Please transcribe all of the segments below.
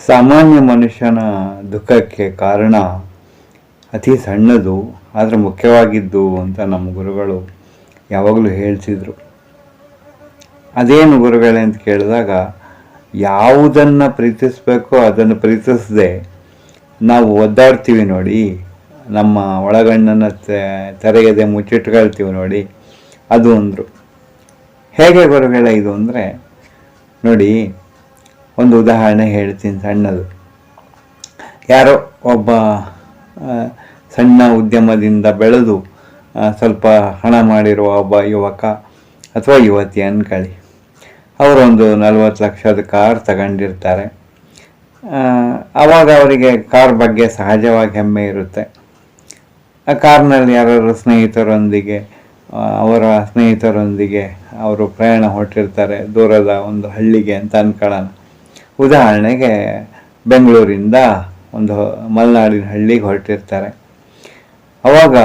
ಸಾಮಾನ್ಯ ಮನುಷ್ಯನ ದುಃಖಕ್ಕೆ ಕಾರಣ ಅತಿ ಸಣ್ಣದು ಆದರೆ ಮುಖ್ಯವಾಗಿದ್ದು ಅಂತ ನಮ್ಮ ಗುರುಗಳು ಯಾವಾಗಲೂ ಹೇಳ್ತಿದ್ರು. ಅದೇನು ಗುರುಗಳೇ ಅಂತ ಕೇಳಿದಾಗ, ಯಾವುದನ್ನು ಪ್ರೀತಿಸಬೇಕೋ ಅದನ್ನು ಪ್ರೀತಿಸದೆ ನಾವು ಒದ್ದಾಡ್ತೀವಿ ನೋಡಿ, ನಮ್ಮ ಒಳಗಣ್ಣನ್ನು ತೆರೆಯದೆ ಮುಚ್ಚಿಟ್ಕೊಳ್ತೀವಿ ನೋಡಿ, ಅದು ಅಂದರು. ಹೇಗೆ ಗುರುಗಳೇ ಇದು ಅಂದರೆ, ನೋಡಿ ಒಂದು ಉದಾಹರಣೆ ಹೇಳ್ತೀನಿ ಸಣ್ಣದು. ಯಾರೋ ಒಬ್ಬ ಸಣ್ಣ ಉದ್ಯಮದಿಂದ ಬೆಳೆದು ಸ್ವಲ್ಪ ಹಣ ಮಾಡಿರುವ ಒಬ್ಬ ಯುವಕ ಅಥವಾ ಯುವತಿ ಅನ್ಕೊಳ್ಳಿ, ಅವರೊಂದು 40 ಲಕ್ಷದ ಕಾರ್ ತಗೊಂಡಿರ್ತಾರೆ. ಆವಾಗ ಅವರಿಗೆ ಕಾರ್ ಬಗ್ಗೆ ಸಹಜವಾಗಿ ಹೆಮ್ಮೆ ಇರುತ್ತೆ. ಆ ಕಾರ್ನಲ್ಲಿ ಯಾರಾದ್ರು ಅವರ ಸ್ನೇಹಿತರೊಂದಿಗೆ ಅವರು ಪ್ರಯಾಣ ಹೊರಟಿರ್ತಾರೆ ದೂರದ ಒಂದು ಹಳ್ಳಿಗೆ ಅಂತ ಅನ್ಕೊಳ್ಳೋಣ. ಉದಾಹರಣೆಗೆ ಬೆಂಗಳೂರಿಂದ ಒಂದು ಮಲೆನಾಡಿನ ಹಳ್ಳಿಗೆ ಹೊರಟಿರ್ತಾರೆ. ಆವಾಗ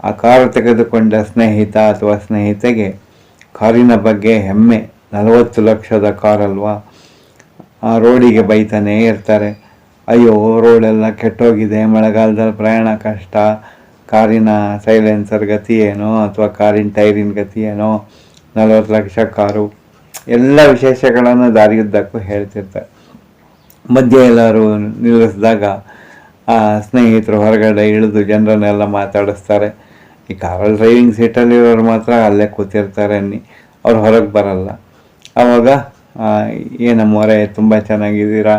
ಆ ಕಾರು ತೆಗೆದುಕೊಂಡ ಸ್ನೇಹಿತ ಅಥವಾ ಸ್ನೇಹಿತೆಗೆ ಕಾರಿನ ಬಗ್ಗೆ ಹೆಮ್ಮೆ. 40 ಲಕ್ಷದ ಕಾರಲ್ವಾ, ಆ ರೋಡಿಗೆ ಬೈತಾನೇ ಇರ್ತಾರೆ. ಅಯ್ಯೋ, ರೋಡೆಲ್ಲ ಕೆಟ್ಟೋಗಿದೆ, ಮಳೆಗಾಲದಲ್ಲಿ ಪ್ರಯಾಣ ಕಷ್ಟ, ಕಾರಿನ ಸೈಲೆನ್ಸರ್ ಗತಿ ಏನೋ ಅಥವಾ ಕಾರಿನ ಟೈರಿನ ಗತಿ ಏನೋ, 40 ಲಕ್ಷ ಕಾರು, ಎಲ್ಲ ವಿಶೇಷಗಳನ್ನು ದಾರಿಯುದ್ದಕ್ಕೂ ಹೇಳ್ತಿರ್ತಾರೆ. ಮಧ್ಯೆ ಎಲ್ಲರೂ ನಿಲ್ಲಿಸಿದಾಗ ಆ ಸ್ನೇಹಿತರು ಹೊರಗಡೆ ಇಳಿದು ಜನರನ್ನೆಲ್ಲ ಮಾತಾಡಿಸ್ತಾರೆ. ಈ ಕಾರಲ್ಲಿ ಡ್ರೈವಿಂಗ್ ಸೀಟಲ್ಲಿ ಇರೋರು ಮಾತ್ರ ಅಲ್ಲೇ ಕೂತಿರ್ತಾರೆ, ಅವ್ರು ಹೊರಗೆ ಬರಲ್ಲ. ಆವಾಗ ಏನಮ್ಮವರೇ ತುಂಬ ಚೆನ್ನಾಗಿದ್ದೀರಾ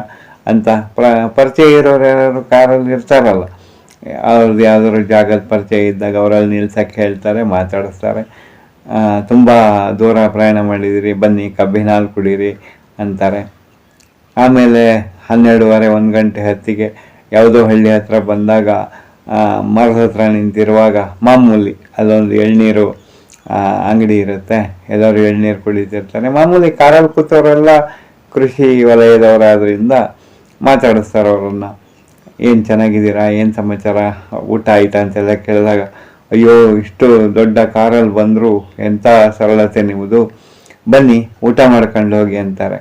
ಅಂತ ಪರಿಚಯ ಇರೋರು ಯಾರು ಕಾರಲ್ಲಿ ಇರ್ತಾರಲ್ಲ, ಅವ್ರದ್ದು ಯಾವ್ದಾದ್ರು ಜಾಗದ ಪರಿಚಯ ಇದ್ದಾಗ ಅವರಲ್ಲಿ ನಿಲ್ಸಕ್ಕೆ ಹೇಳ್ತಾರೆ, ಮಾತಾಡಿಸ್ತಾರೆ. ತುಂಬ ದೂರ ಪ್ರಯಾಣ ಮಾಡಿದ್ದೀರಿ, ಬನ್ನಿ ಕಬ್ಬಿನ ಹಾಲು ಕುಡೀರಿ ಅಂತಾರೆ. ಆಮೇಲೆ 12:15 1 ಗಂಟೆ ಹೊತ್ತಿಗೆ ಯಾವುದೋ ಹಳ್ಳಿ ಹತ್ರ ಬಂದಾಗ ಮರದ ಹತ್ರ ನಿಂತಿರುವಾಗ ಮಾಮೂಲಿ ಅಲ್ಲೊಂದು ಎಳ್ನೀರು ಅಂಗಡಿ ಇರುತ್ತೆ, ಎಲ್ಲರೂ ಎಳ್ನೀರು ಕುಡಿತಿರ್ತಾರೆ. ಮಾಮೂಲಿ ಕಾರಲ್ಲಿ ಕೂತವರೆಲ್ಲ ಕೃಷಿ ವಲಯದವರಾದ್ರಿಂದ ಮಾತಾಡಿಸ್ತಾರೆ ಅವರನ್ನು. ಏನು ಚೆನ್ನಾಗಿದ್ದೀರಾ, ಏನು ಸಮಾಚಾರ, ಊಟ ಆಯ್ತಾ ಅಂತೆಲ್ಲ ಕೇಳಿದಾಗ, ಅಯ್ಯೋ ಇಷ್ಟು ದೊಡ್ಡ ಕಾರಲ್ಲಿ ಬಂದರು, ಎಂಥ ಸರಳತೆ ನಿಮ್ಮದು, ಬನ್ನಿ ಊಟ ಮಾಡ್ಕೊಂಡು ಹೋಗಿ ಅಂತಾರೆ.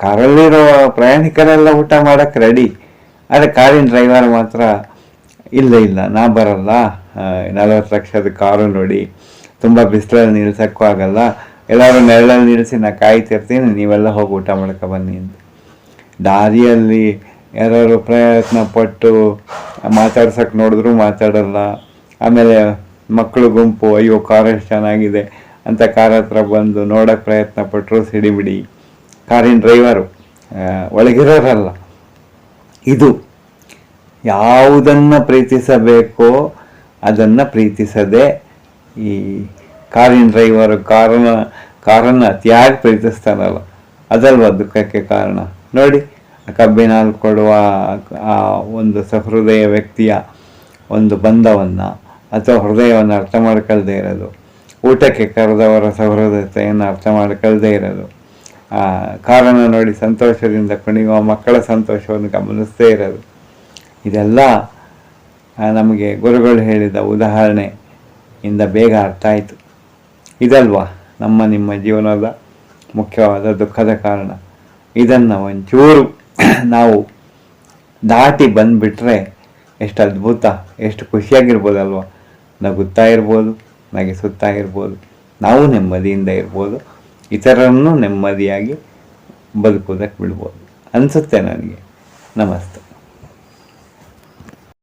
ಕಾರಲ್ಲಿರೋ ಪ್ರಯಾಣಿಕರೆಲ್ಲ ಊಟ ಮಾಡೋಕ್ಕೆ ರೆಡಿ, ಆದರೆ ಕಾರಿನ ಡ್ರೈವರ್ ಮಾತ್ರ ಇಲ್ಲ ನಾ ಬರಲ್ಲ, 40 ಲಕ್ಷದ ಕಾರು ನೋಡಿ, ತುಂಬ ಬಿಸಿಲಲ್ಲಿ ನಿಲ್ಸೋಕ್ಕೂ ಆಗಲ್ಲ, ಎಲ್ಲರೂ ನೆರಳಲ್ಲಿ ನಿಲ್ಲಿಸಿ ನಾ ಕಾಯ್ತಿರ್ತೀನಿ, ನೀವೆಲ್ಲ ಹೋಗಿ ಊಟ ಮಾಡ್ಕೊ ಬನ್ನಿ ಅಂತ. ದಾರಿಯಲ್ಲಿ ಯಾರು ಪ್ರಯತ್ನ ಪಟ್ಟು ಮಾತಾಡ್ಸೋಕ್ಕೆ ನೋಡಿದ್ರು ಮಾತಾಡಲ್ಲ. ಆಮೇಲೆ ಮಕ್ಕಳು ಗುಂಪು, ಅಯ್ಯೋ ಕಾರ್ ಎಷ್ಟು ಚೆನ್ನಾಗಿದೆ ಅಂತ ಕಾರ್ ಹತ್ರ ಬಂದು ನೋಡೋಕ್ಕೆ ಪ್ರಯತ್ನ ಪಟ್ಟರು ಸಿಡಿಬಿಡಿ. ಕಾರಿನ ಡ್ರೈವರು ಒಳಗಿರೋರಲ್ಲ. ಇದು ಯಾವುದನ್ನು ಪ್ರೀತಿಸಬೇಕೋ ಅದನ್ನು ಪ್ರೀತಿಸದೆ ಈ ಕಾರಿನ ಡ್ರೈವರು ಕಾರನ್ನು ಅತಿಯಾಗಿ ಪ್ರೀತಿಸ್ತಾನಲ್ಲ, ಅದಲ್ವ ದುಃಖಕ್ಕೆ ಕಾರಣ. ನೋಡಿ, ಕಬ್ಬಿನ ಹಾಲು ಕೊಡುವ ಆ ಒಂದು ಸಹೃದಯ ವ್ಯಕ್ತಿಯ ಒಂದು ಬಂಧವನ್ನು ಅಥವಾ ಹೃದಯವನ್ನು ಅರ್ಥ ಮಾಡ್ಕೊಳ್ದೇ ಇರೋದು, ಊಟಕ್ಕೆ ಕರೆದವರ ಸಹೃದಯತೆಯನ್ನು ಅರ್ಥ ಮಾಡ್ಕೊಳ್ದೇ ಇರೋದು, ಕಾರನ್ನು ನೋಡಿ ಸಂತೋಷದಿಂದ ಕುಣಿಯುವ ಮಕ್ಕಳ ಸಂತೋಷವನ್ನು ಗಮನಿಸದೇ ಇರೋದು, ಇದೆಲ್ಲ ನಮಗೆ ಗುರುಗಳು ಹೇಳಿದ ಉದಾಹರಣೆಯಿಂದ ಬೇಗ ಅರ್ಥ ಆಯಿತು. ಇದಲ್ವಾ ನಿಮ್ಮ ಜೀವನದ ಮುಖ್ಯವಾದ ದುಃಖದ ಕಾರಣ. ಇದನ್ನು ಒಂಚೂರು ನಾವು ದಾಟಿ ಬಂದುಬಿಟ್ರೆ ಎಷ್ಟು ಅದ್ಭುತ, ಎಷ್ಟು ಖುಷಿಯಾಗಿರ್ಬೋದಲ್ವ. ನಗುತ್ತಾ ಇರ್ಬೋದು, ನಗಿಸುತ್ತಾ ಇರ್ಬೋದು, ನಾವು ನೆಮ್ಮದಿಯಿಂದ ಇರ್ಬೋದು, ಇತರರನ್ನು ನೆಮ್ಮದಿಯಾಗಿ ಬದುಕೋದಕ್ಕೆ ಬಿಡ್ಬೋದು ಅನಿಸುತ್ತೆ ನನಗೆ. ನಮಸ್ತೆ.